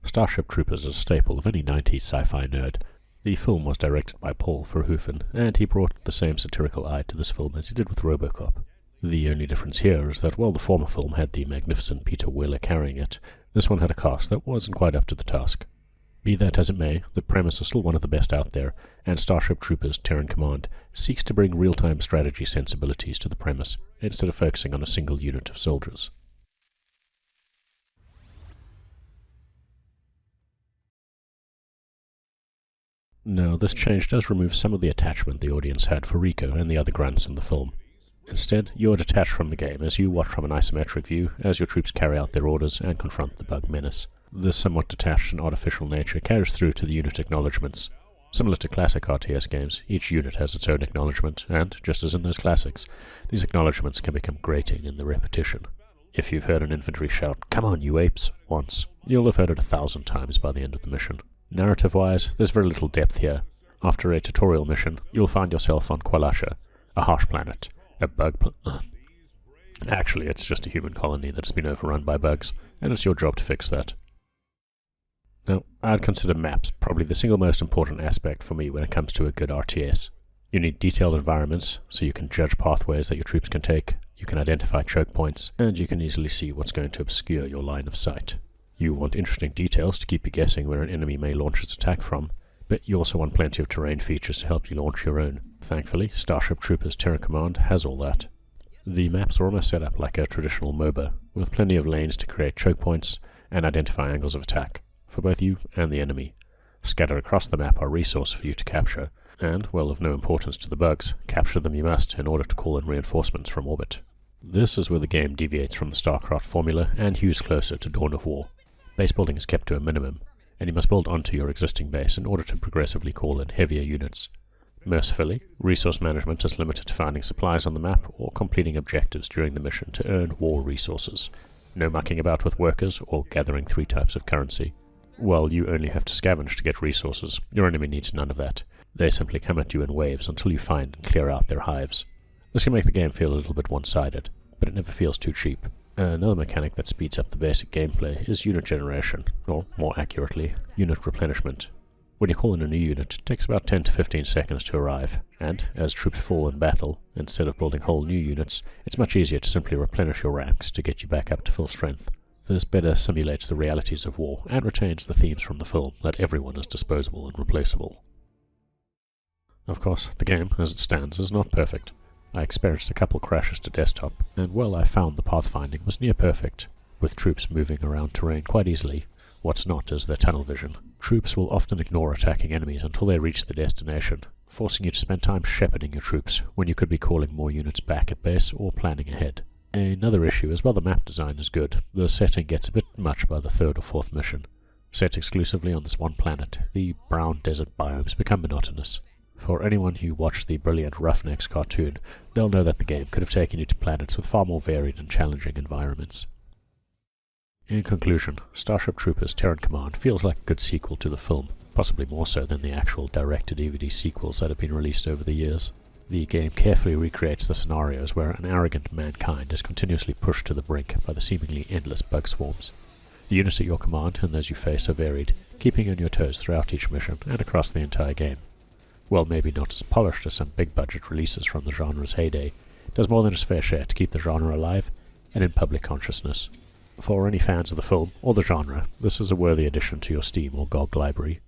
Starship Troopers is a staple of any 90s sci-fi nerd. The film was directed by Paul Verhoeven, and he brought the same satirical eye to this film as he did with RoboCop. The only difference here is that while the former film had the magnificent Peter Weller carrying it, this one had a cast that wasn't quite up to the task. Be that as it may, the premise is still one of the best out there, and Starship Troopers Terran Command seeks to bring real-time strategy sensibilities to the premise, instead of focusing on a single unit of soldiers. Now, this change does remove some of the attachment the audience had for Rico and the other grunts in the film. Instead, you are detached from the game as you watch from an isometric view as your troops carry out their orders and confront the bug menace. This somewhat detached and artificial nature carries through to the unit acknowledgements. Similar to classic RTS games, each unit has its own acknowledgement, and, just as in those classics, these acknowledgements can become grating in the repetition. If you've heard an infantry shout, "Come on, you apes," once, you'll have heard it 1,000 times by the end of the mission. Narrative-wise, there's very little depth here. After a tutorial mission, you'll find yourself on Kwalasha, a harsh planet, Actually, it's just a human colony that has been overrun by bugs, and it's your job to fix that. Now, I'd consider maps probably the single most important aspect for me when it comes to a good RTS. You need detailed environments, so you can judge pathways that your troops can take, you can identify choke points, and you can easily see what's going to obscure your line of sight. You want interesting details to keep you guessing where an enemy may launch its attack from, but you also want plenty of terrain features to help you launch your own. Thankfully, Starship Troopers Terran Command has all that. The maps are almost set up like a traditional MOBA, with plenty of lanes to create choke points and identify angles of attack, for both you and the enemy. Scattered across the map are resources for you to capture, and, well, of no importance to the bugs, capture them you must in order to call in reinforcements from orbit. This is where the game deviates from the StarCraft formula and hews closer to Dawn of War. Base building is kept to a minimum, and you must build onto your existing base in order to progressively call in heavier units. Mercifully, resource management is limited to finding supplies on the map or completing objectives during the mission to earn war resources. No mucking about with workers or gathering 3 types of currency. While you only have to scavenge to get resources, your enemy needs none of that. They simply come at you in waves until you find and clear out their hives. This can make the game feel a little bit one-sided, but it never feels too cheap. Another mechanic that speeds up the basic gameplay is unit generation, or more accurately, unit replenishment. When you call in a new unit, it takes about 10 to 15 seconds to arrive, and as troops fall in battle, instead of building whole new units, it's much easier to simply replenish your ranks to get you back up to full strength. This better simulates the realities of war, and retains the themes from the film that everyone is disposable and replaceable. Of course, the game, as it stands, is not perfect. I experienced a couple crashes to desktop, and while I found the pathfinding was near perfect, with troops moving around terrain quite easily, what's not is their tunnel vision. Troops will often ignore attacking enemies until they reach the destination, forcing you to spend time shepherding your troops when you could be calling more units back at base or planning ahead. Another issue is while the map design is good, the setting gets a bit much by the 3rd or 4th mission. Set exclusively on this one planet, the brown desert biomes become monotonous. For anyone who watched the brilliant Roughnecks cartoon, they'll know that the game could have taken you to planets with far more varied and challenging environments. In conclusion, Starship Troopers Terran Command feels like a good sequel to the film, possibly more so than the actual direct-to-DVD sequels that have been released over the years. The game carefully recreates the scenarios where an arrogant mankind is continuously pushed to the brink by the seemingly endless bug swarms. The units at your command and those you face are varied, keeping you on your toes throughout each mission and across the entire game. While maybe not as polished as some big-budget releases from the genre's heyday, it does more than its fair share to keep the genre alive and in public consciousness. For any fans of the film or the genre, this is a worthy addition to your Steam or GOG library.